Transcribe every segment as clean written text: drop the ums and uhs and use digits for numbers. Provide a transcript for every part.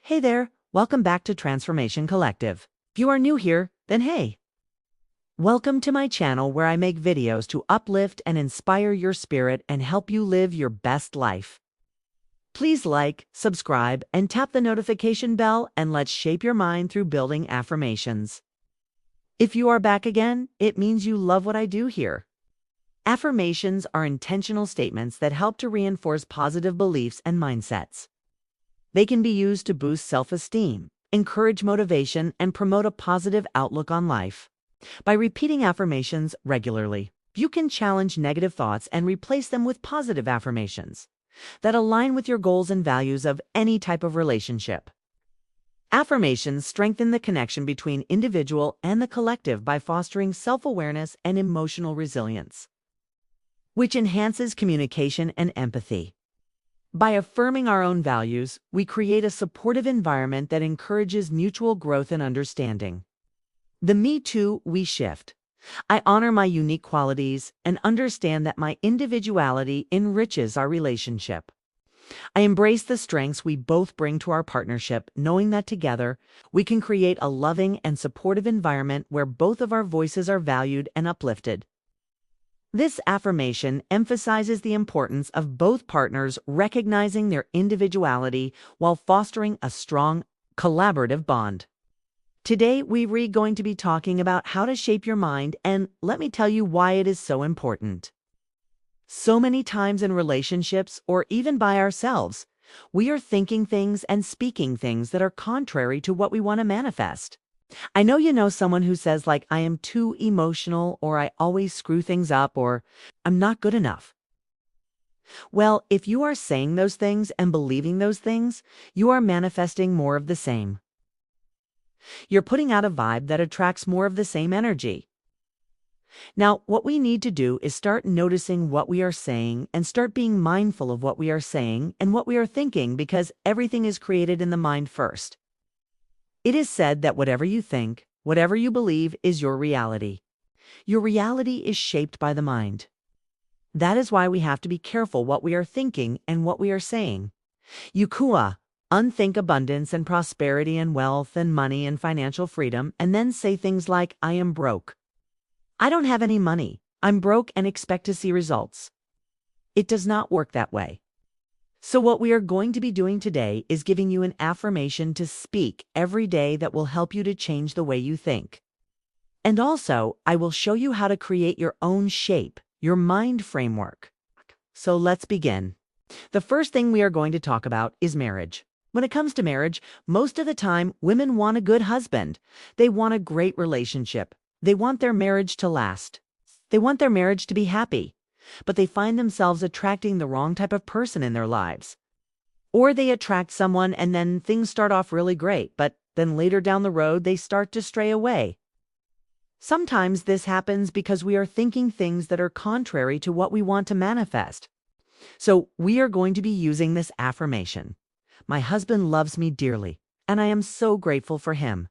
Hey there, welcome back to Transformation Collective. If you are new here, then hey, welcome to my channel where I make videos to uplift and inspire your spirit and help you live your best life. Please like, subscribe, and tap the notification bell, and let's shape your mind through building affirmations. If you are back again, it means you love what I do here. Affirmations are intentional statements that help to reinforce positive beliefs and mindsets. They can be used to boost self-esteem, encourage motivation, and promote a positive outlook on life. By repeating affirmations regularly, you can challenge negative thoughts and replace them with positive affirmations that align with your goals and values of any type of relationship. Affirmations strengthen the connection between individual and the collective by fostering self-awareness and emotional resilience, which enhances communication and empathy. By affirming our own values, we create a supportive environment that encourages mutual growth and understanding. The Me Too, We shift. I honor my unique qualities and understand that my individuality enriches our relationship. I embrace the strengths we both bring to our partnership, knowing that together we can create a loving and supportive environment where both of our voices are valued and uplifted. This affirmation emphasizes the importance of both partners recognizing their individuality while fostering a strong, collaborative bond. Today, we're going to be talking about how to shape your mind, and let me tell you why it is so important. So many times in relationships, or even by ourselves, we are thinking things and speaking things that are contrary to what we want to manifest. I know you know someone who says like, I am too emotional, or I always screw things up, or I'm not good enough. Well, if you are saying those things and believing those things, you are manifesting more of the same. You're putting out a vibe that attracts more of the same energy. Now, what we need to do is start noticing what we are saying and start being mindful of what we are saying and what we are thinking, because everything is created in the mind first. It is said that whatever you think, whatever you believe is your reality. Your reality is shaped by the mind. That is why we have to be careful what we are thinking and what we are saying. Yukua, unthink abundance and prosperity and wealth and money and financial freedom, and then say things like, I am broke. I don't have any money. I'm broke and expect to see results. It does not work that way. So what we are going to be doing today is giving you an affirmation to speak every day that will help you to change the way you think. And also, I will show you how to create your own shape, your mind framework. So let's begin. The first thing we are going to talk about is marriage. When it comes to marriage, most of the time, women want a good husband. They want a great relationship. They want their marriage to last. They want their marriage to be happy. But they find themselves attracting the wrong type of person in their lives. Or they attract someone and then things start off really great, but then later down the road they start to stray away. Sometimes this happens because we are thinking things that are contrary to what we want to manifest. So we are going to be using this affirmation. My husband loves me dearly, and I am so grateful for him.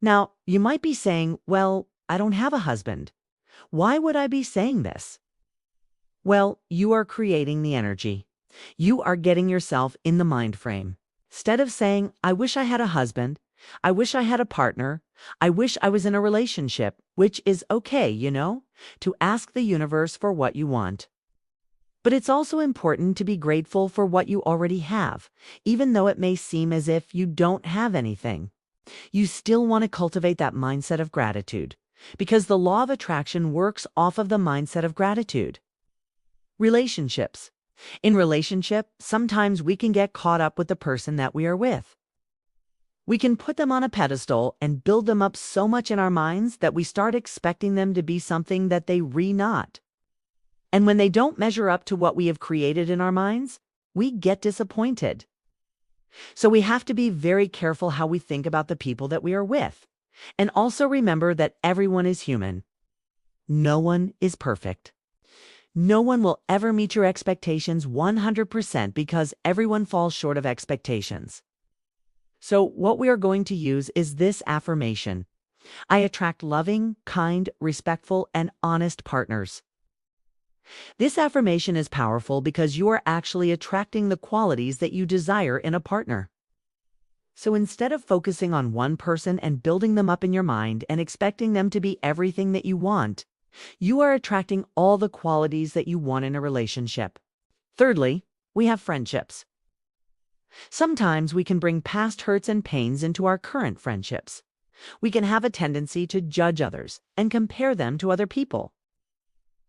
Now, you might be saying, well, I don't have a husband. Why would I be saying this? Well, you are creating the energy. You are getting yourself in the mind frame. Instead of saying, I wish I had a husband, I wish I had a partner, I wish I was in a relationship, which is okay, to ask the universe for what you want. But it's also important to be grateful for what you already have, even though it may seem as if you don't have anything. You still want to cultivate that mindset of gratitude, because the law of attraction works off of the mindset of gratitude. Relationships. In relationship, sometimes we can get caught up with the person that we are with. We can put them on a pedestal and build them up so much in our minds that we start expecting them to be something that they not. And when they don't measure up to what we have created in our minds, we get disappointed. So we have to be very careful how we think about the people that we are with. And also remember that everyone is human. No one is perfect. No one will ever meet your expectations 100% because everyone falls short of expectations. So what we are going to use is this affirmation. I attract loving, kind, respectful, and honest partners. This affirmation is powerful because you are actually attracting the qualities that you desire in a partner. So instead of focusing on one person and building them up in your mind and expecting them to be everything that you want, you are attracting all the qualities that you want in a relationship. Thirdly, we have friendships. Sometimes we can bring past hurts and pains into our current friendships. We can have a tendency to judge others and compare them to other people.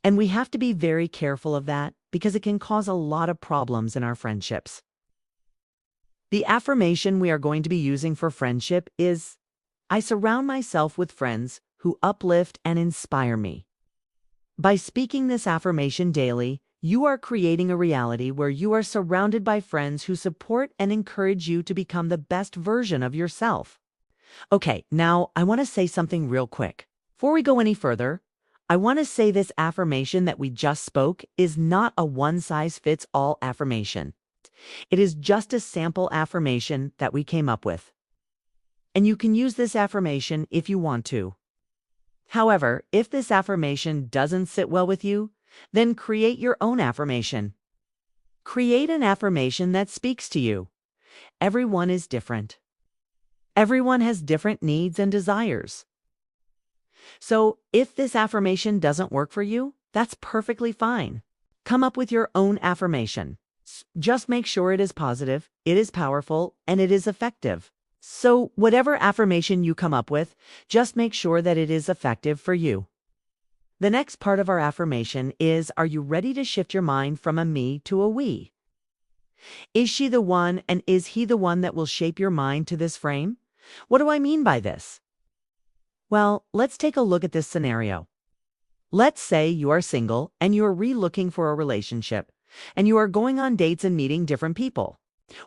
And we have to be very careful of that because it can cause a lot of problems in our friendships. The affirmation we are going to be using for friendship is, I surround myself with friends who uplift and inspire me. By speaking this affirmation daily, you are creating a reality where you are surrounded by friends who support and encourage you to become the best version of yourself. Okay, now I want to say something real quick. Before we go any further, I want to say this affirmation that we just spoke is not a one-size-fits-all affirmation. It is just a sample affirmation that we came up with. And you can use this affirmation if you want to. However, if this affirmation doesn't sit well with you, then create your own affirmation. Create an affirmation that speaks to you. Everyone is different. Everyone has different needs and desires. So, if this affirmation doesn't work for you, that's perfectly fine. Come up with your own affirmation. Just make sure it is positive, it is powerful, and it is effective. So, whatever affirmation you come up with, just make sure that it is effective for you. The next part of our affirmation is, are you ready to shift your mind from a me to a we? Is she the one and is he the one that will shape your mind to this frame? What do I mean by this? Well, let's take a look at this scenario. Let's say you are single and you are re-looking for a relationship, and you are going on dates and meeting different people.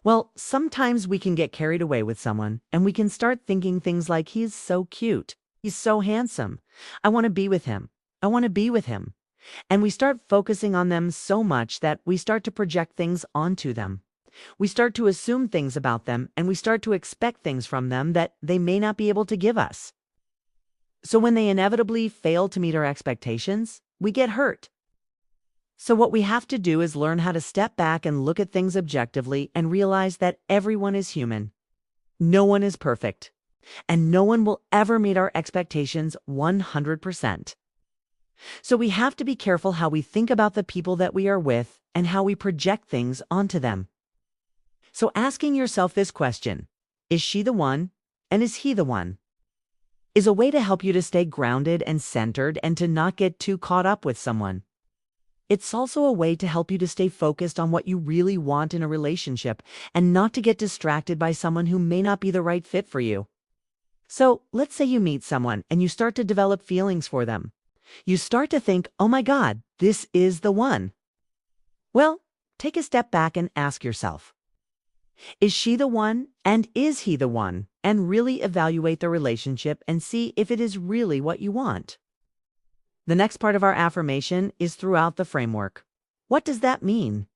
Well, sometimes we can get carried away with someone and we can start thinking things like, he's so cute, he's so handsome, I want to be with him, I want to be with him. And we start focusing on them so much that we start to project things onto them. We start to assume things about them and we start to expect things from them that they may not be able to give us. So when they inevitably fail to meet our expectations, we get hurt. So what we have to do is learn how to step back and look at things objectively and realize that everyone is human. No one is perfect, and no one will ever meet our expectations 100%. So we have to be careful how we think about the people that we are with and how we project things onto them. So asking yourself this question, is she the one and is he the one? Is a way to help you to stay grounded and centered and to not get too caught up with someone. It's also a way to help you to stay focused on what you really want in a relationship and not to get distracted by someone who may not be the right fit for you. So let's say you meet someone and you start to develop feelings for them. You start to think, oh my God, this is the one. Well, take a step back and ask yourself, is she the one and is he the one? And really evaluate the relationship and see if it is really what you want. The next part of our affirmation is throughout the framework. What does that mean?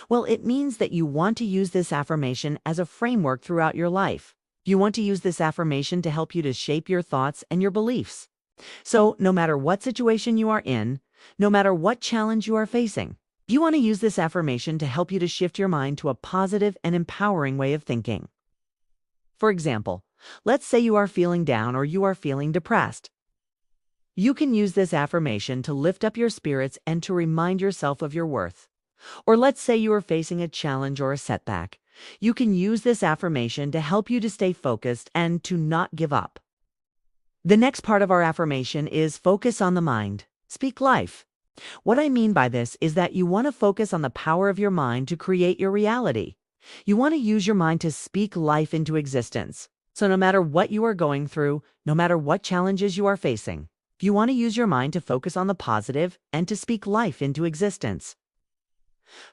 Well, it means that you want to use this affirmation as a framework throughout your life. You want to use this affirmation to help you to shape your thoughts and your beliefs. So no matter what situation you are in, no matter what challenge you are facing, you want to use this affirmation to help you to shift your mind to a positive and empowering way of thinking. For example, let's say you are feeling down or you are feeling depressed. You can use this affirmation to lift up your spirits and to remind yourself of your worth. Or let's say you are facing a challenge or a setback. You can use this affirmation to help you to stay focused and to not give up. The next part of our affirmation is focus on the mind. Speak life. What I mean by this is that you want to focus on the power of your mind to create your reality. You want to use your mind to speak life into existence. So no matter what you are going through, no matter what challenges you are facing, you want to use your mind to focus on the positive and to speak life into existence.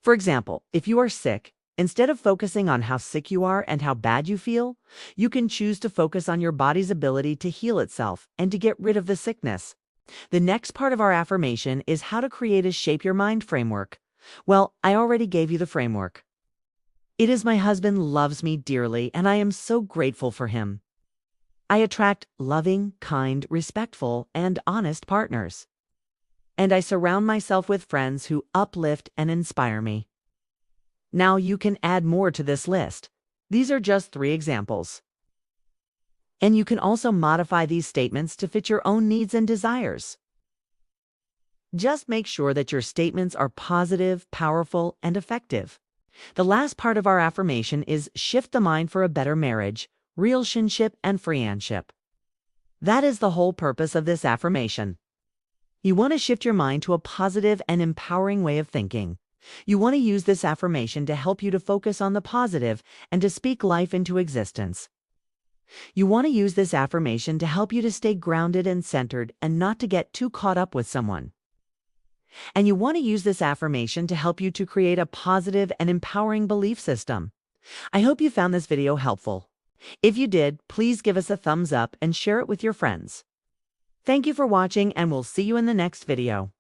For example, if you are sick, instead of focusing on how sick you are and how bad you feel, you can choose to focus on your body's ability to heal itself and to get rid of the sickness. The next part of our affirmation is how to create a shape your mind framework. Well, I already gave you the framework. It is my husband loves me dearly and I am so grateful for him. I attract loving, kind, respectful, and honest partners. And I surround myself with friends who uplift and inspire me. Now you can add more to this list. These are just 3 examples. And you can also modify these statements to fit your own needs and desires. Just make sure that your statements are positive, powerful, and effective. The last part of our affirmation is shift the mind for a better marriage, relationship, and friendship. That is the whole purpose of this affirmation. You want to shift your mind to a positive and empowering way of thinking. You want to use this affirmation to help you to focus on the positive and to speak life into existence. You want to use this affirmation to help you to stay grounded and centered and not to get too caught up with someone. And you want to use this affirmation to help you to create a positive and empowering belief system. I hope you found this video helpful. If you did, please give us a thumbs up and share it with your friends. Thank you for watching, and we'll see you in the next video.